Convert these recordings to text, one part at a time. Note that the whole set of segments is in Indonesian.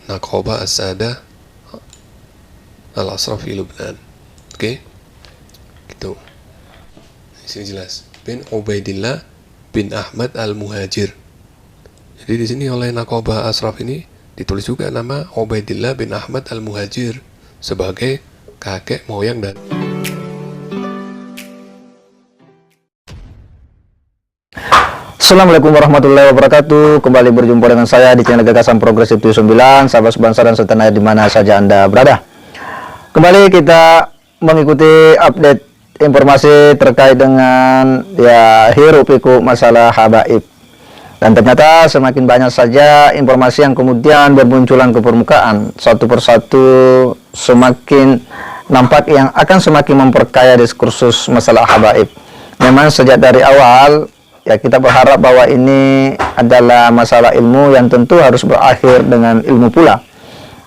Naqaba As-Sadah Al-Ashraf fi Lubnan. Oke, gitu. Di sini jelas bin Ubaidillah bin Ahmad Al-Muhajir. Jadi di sini oleh Naqaba Ashraf ini ditulis juga nama Ubaidillah bin Ahmad Al-Muhajir sebagai kakek moyang dan Assalamualaikum warahmatullahi wabarakatuh. Kembali berjumpa dengan saya di channel Gagasan Progresif 79, sahabat sebangsa dan setanah di mana saja Anda berada. Kembali kita mengikuti update informasi terkait dengan hiruk pikuk masalah habaib. Dan ternyata semakin banyak saja informasi yang kemudian bermunculan ke permukaan, satu persatu semakin nampak yang akan semakin memperkaya diskursus masalah habaib. Memang sejak dari awal ya kita berharap bahwa ini adalah masalah ilmu yang tentu harus berakhir dengan ilmu pula.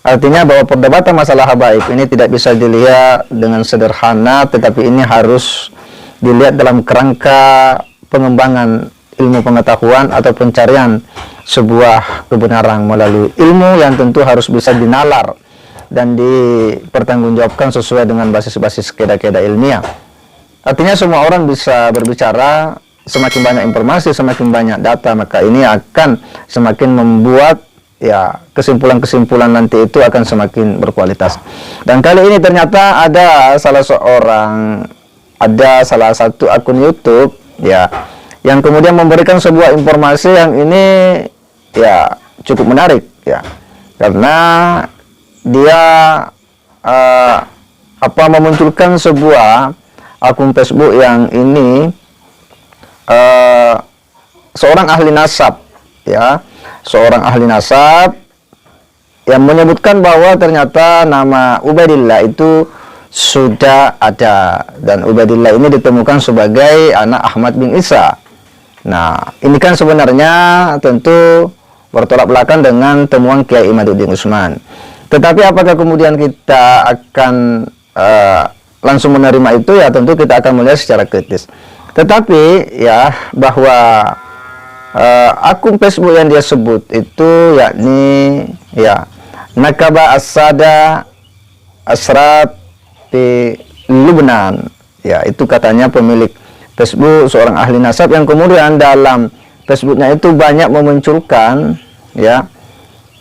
Artinya bahwa perdebatan masalah habaib ini tidak bisa dilihat dengan sederhana, tetapi ini harus dilihat dalam kerangka pengembangan ilmu pengetahuan atau pencarian sebuah kebenaran melalui ilmu yang tentu harus bisa dinalar dan dipertanggungjawabkan sesuai dengan basis-basis kaidah-kaidah ilmiah. Artinya semua orang bisa berbicara. Semakin banyak informasi, semakin banyak data, maka ini akan semakin membuat ya kesimpulan-kesimpulan nanti itu akan semakin berkualitas. Dan kali ini ternyata ada salah satu akun YouTube ya yang kemudian memberikan sebuah informasi yang ini ya cukup menarik ya, karena dia memunculkan sebuah akun Facebook yang ini seorang ahli nasab ya, seorang ahli nasab yang menyebutkan bahwa ternyata nama Ubaidillah itu sudah ada, dan Ubaidillah ini ditemukan sebagai anak Ahmad bin Isa. Nah, ini kan sebenarnya tentu bertolak belakang dengan temuan Kiai Imaduddin Utsman. Tetapi apakah kemudian kita akan langsung menerima itu? Ya tentu kita akan melihat secara kritis. Tetapi ya bahwa akun Facebook yang dia sebut itu yakni ya Naqaba As-Sadah Ashraf di Lubnan ya, itu katanya pemilik Facebook seorang ahli nasab yang kemudian dalam Facebooknya itu banyak memunculkan ya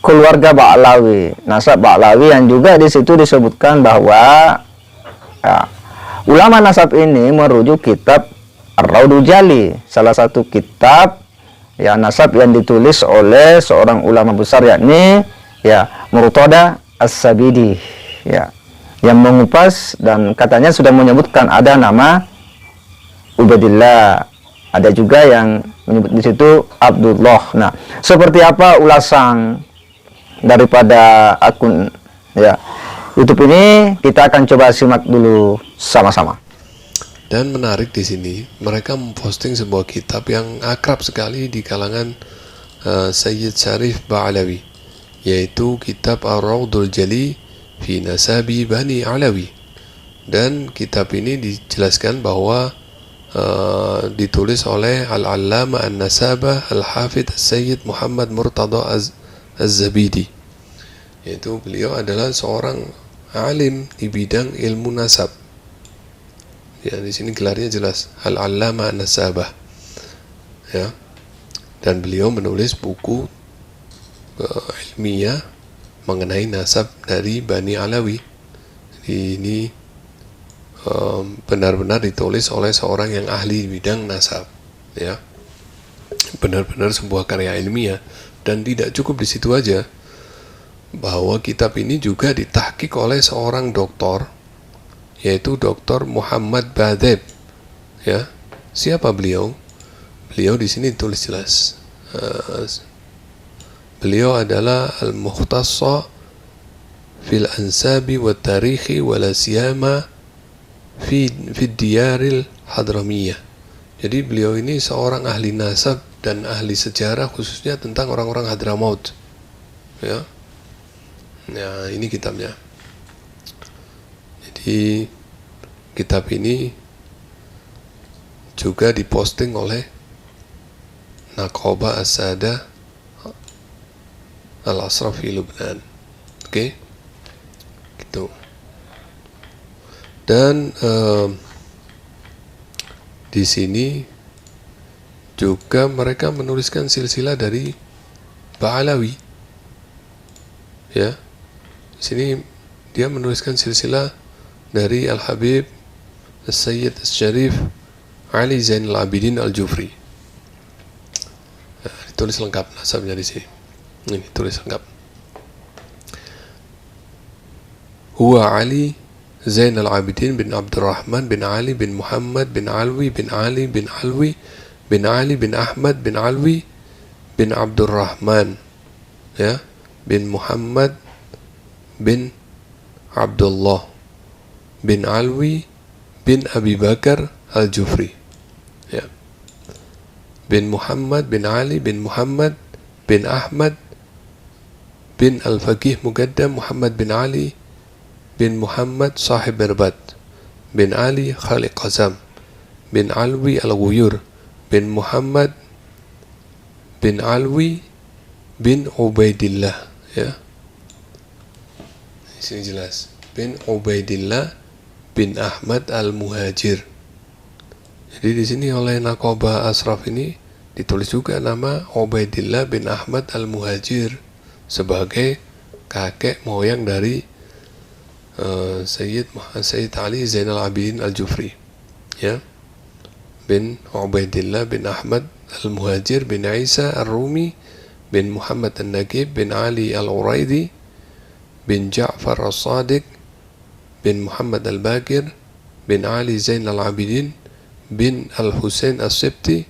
keluarga Ba'lawi, nasab Ba'lawi, yang juga di situ disebutkan bahwa ya, ulama nasab ini merujuk kitab Ar-Raudul Jali, salah satu kitab ya nasab yang ditulis oleh seorang ulama besar yakni ya Murtada As-Sabidi ya, yang mengupas dan katanya sudah menyebutkan ada nama Ubaidillah, ada juga yang menyebut di situ Abdullah. Nah, seperti apa ulasan daripada akun ya YouTube ini, kita akan coba simak dulu sama-sama. Dan menarik di sini, mereka memposting sebuah kitab yang akrab sekali di kalangan Sayyid Syarif Ba'lawi, yaitu kitab Ar-Raudul Jali fi Nasabi Bani Alawi. Dan kitab ini dijelaskan bahwa ditulis oleh Al-Allama An-Nasabah Al-Hafidh Sayyid Muhammad Murtada Az-Zabidi, yaitu beliau adalah seorang alim di bidang ilmu nasab. Ya, di sini gelarnya jelas Al-Allama An-Nasabah. Ya. Dan beliau menulis buku ilmiah mengenai nasab dari Bani Alawi. Jadi ini benar-benar ditulis oleh seorang yang ahli di bidang nasab. Ya. Benar-benar sebuah karya ilmiah, dan tidak cukup di situ aja. Bahwa kitab ini juga ditahqiq oleh seorang doktor, yaitu Dr. Muhammad Badeb. Ya, siapa beliau? Beliau di sini tulis jelas. Beliau adalah al-mukhtassa fil ansabi wa tarikhi wa la siyama fi diyaril hadramiyah. Jadi beliau ini seorang ahli nasab dan ahli sejarah, khususnya tentang orang-orang Hadramaut. Ya. Nah, ini kitabnya. Jadi kitab ini juga diposting oleh Naqaba As-Sadah Al-Ashraf fi Lubnan. Oke, gitu. Dan di sini juga mereka menuliskan silsilah dari Ba'alawi. Ya, di sini dia menuliskan silsilah dari Al-Habib As-Sayyid As-Syarif Ali Zainal Abidin Al-Jufri. Nah, ditulis lengkap nasabnya di sini. Ini tulis lengkap. Huwa Ali Zainal Abidin bin Abdurrahman bin Ali bin Muhammad bin Alwi bin Ali bin Alwi bin Ali bin Ahmad bin Alwi bin Abdurrahman, ya, bin Muhammad bin Abdullah bin Alwi bin Abi Bakar Al-Jufri, ya, bin Muhammad bin Ali bin Muhammad bin Ahmad bin Al-Faqih Muqaddam Muhammad bin Ali bin Muhammad Sahib Mirbat bin Ali Khaliq Qasam bin Alwi Al-Ghuyur bin Muhammad bin Alwi bin Ubaidillah, ya. Di sini jelas bin Ubaidillah bin Ahmad Al-Muhajir. Jadi di sini oleh Naqabah Ashraf ini ditulis juga nama Ubaidillah bin Ahmad Al-Muhajir sebagai kakek moyang dari Sayyid Ali Zainal Abidin Al-Jufri, ya, bin Ubaidillah bin Ahmad Al-Muhajir bin Isa Ar-Rumi bin Muhammad An-Naqib bin Ali Al-Uraidi bin Ja'far As-Sadiq bin Muhammad Al-Baqir bin Ali Zainal Abidin bin Al-Husain As-Sibti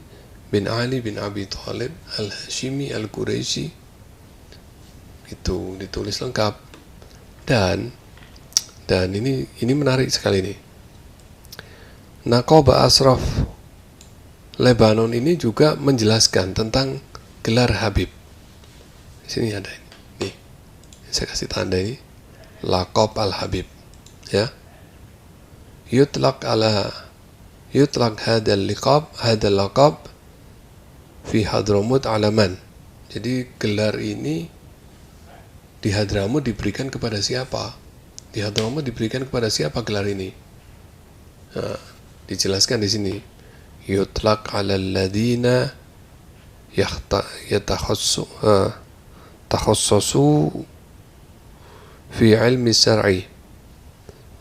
bin Ali bin Abi Thalib Al-Hashimi Al-Quraisy. Itu ditulis lengkap. Dan ini menarik sekali nih. Naqabah Ashraf Lebanon ini juga menjelaskan tentang gelar Habib. Di sini ada ini. Nih, saya kasih tanda ini. Laqab Al-Habib, ya. Yutlaq hadal laqab fi Hadramut alaman. Jadi gelar ini di Hadramut diberikan kepada siapa? Di Hadramut diberikan kepada siapa gelar ini? Nah, dijelaskan di sini. Yutlaq 'alal ladina takhassasu fi ilmi syar'i.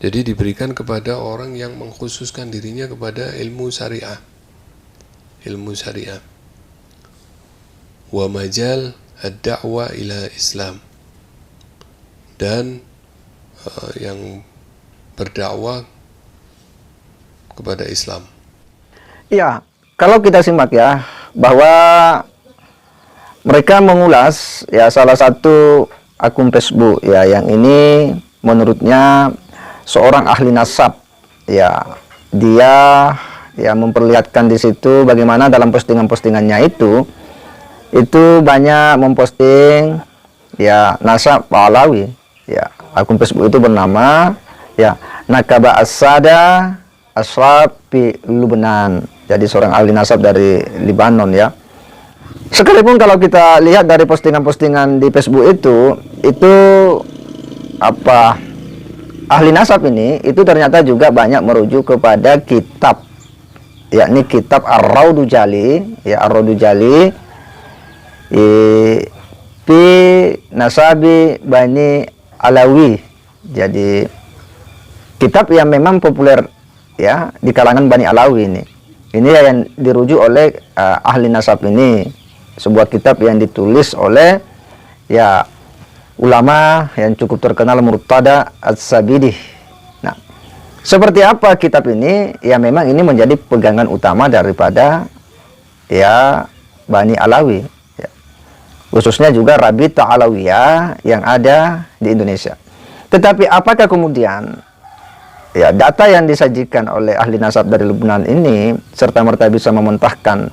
Jadi diberikan kepada orang yang mengkhususkan dirinya kepada ilmu syariah. Ilmu syariah. Wa majal ad-da'wa ila Islam. Dan yang berdakwah kepada Islam. Ya, kalau kita simak ya, bahwa mereka mengulas ya salah satu akun Facebook ya, yang ini menurutnya seorang ahli nasab, ya, dia ya memperlihatkan di situ bagaimana dalam postingan-postingannya itu banyak memposting ya nasab Ba'alawi, ya. Akun Facebook itu bernama ya Naqabah As-Sada Ashraf di Lubnan. Jadi seorang ahli nasab dari Lebanon, ya. Sekalipun kalau kita lihat dari postingan-postingan di Facebook itu apa, ahli nasab ini itu ternyata juga banyak merujuk kepada kitab, yakni kitab Ar-Raudul Jali, ya, Ar-Raudul Jali fi Nasabi Bani Alawi. Jadi kitab yang memang populer ya di kalangan Bani Alawi ini. Ini yang dirujuk oleh ahli nasab ini, sebuah kitab yang ditulis oleh ya ulama yang cukup terkenal, Murtada As-Sabidi. Nah, seperti apa kitab ini? Ya memang ini menjadi pegangan utama daripada ya Bani Alawi, ya. Khususnya juga Rabita Alawiyah yang ada di Indonesia. Tetapi apakah kemudian ya data yang disajikan oleh ahli nasab dari Lebanon ini serta merta bisa mementahkan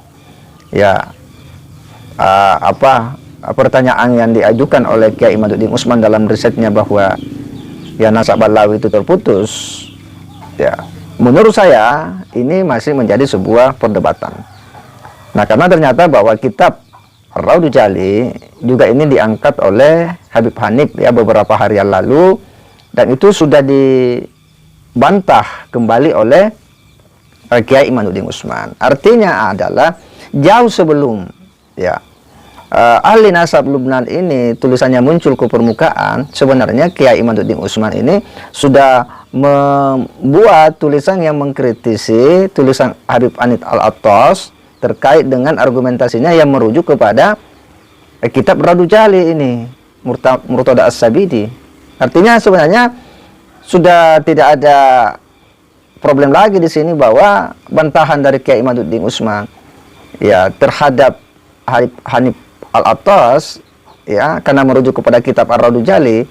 ya pertanyaan yang diajukan oleh Kiai Imaduddin Utsman dalam risetnya bahwa ya nasab Ba'alawi itu terputus? Ya, menurut saya ini masih menjadi sebuah perdebatan. Nah, karena ternyata bahwa kitab Ar-Raudul Jali juga ini diangkat oleh Habib Hanif ya beberapa hari yang lalu, dan itu sudah dibantah kembali oleh Kiai Imaduddin Utsman. Artinya adalah jauh sebelum ya ahli nasab Lubnan ini tulisannya muncul ke permukaan, sebenarnya Kiai Imaduddin Utsman ini sudah membuat tulisan yang mengkritisi tulisan Habib Hanif Al-Attas terkait dengan argumentasinya yang merujuk kepada kitab Raudul Jali ini, Murtada As-Sabidi. Artinya sebenarnya sudah tidak ada problem lagi di sini bahwa bantahan dari Kiai Imaduddin Utsman ya terhadap Habib Hanif Al-Attas ya karena merujuk kepada kitab Ar-Raudul Jali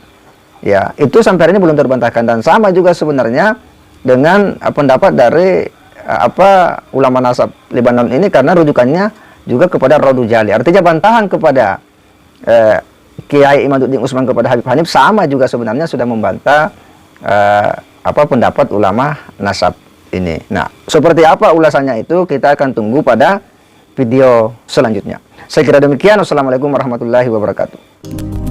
ya itu sampai hari ini belum terbantahkan. Dan sama juga sebenarnya dengan pendapat dari ulama nasab Lebanon ini karena rujukannya juga kepada Raudul Jali. Artinya bantahan kepada Kiai Imaduddin Utsman kepada Habib Hanif sama juga sebenarnya sudah membantah pendapat ulama nasab ini. Nah, seperti apa ulasannya itu kita akan tunggu pada video selanjutnya. Saya kira demikian. Wassalamualaikum warahmatullahi wabarakatuh.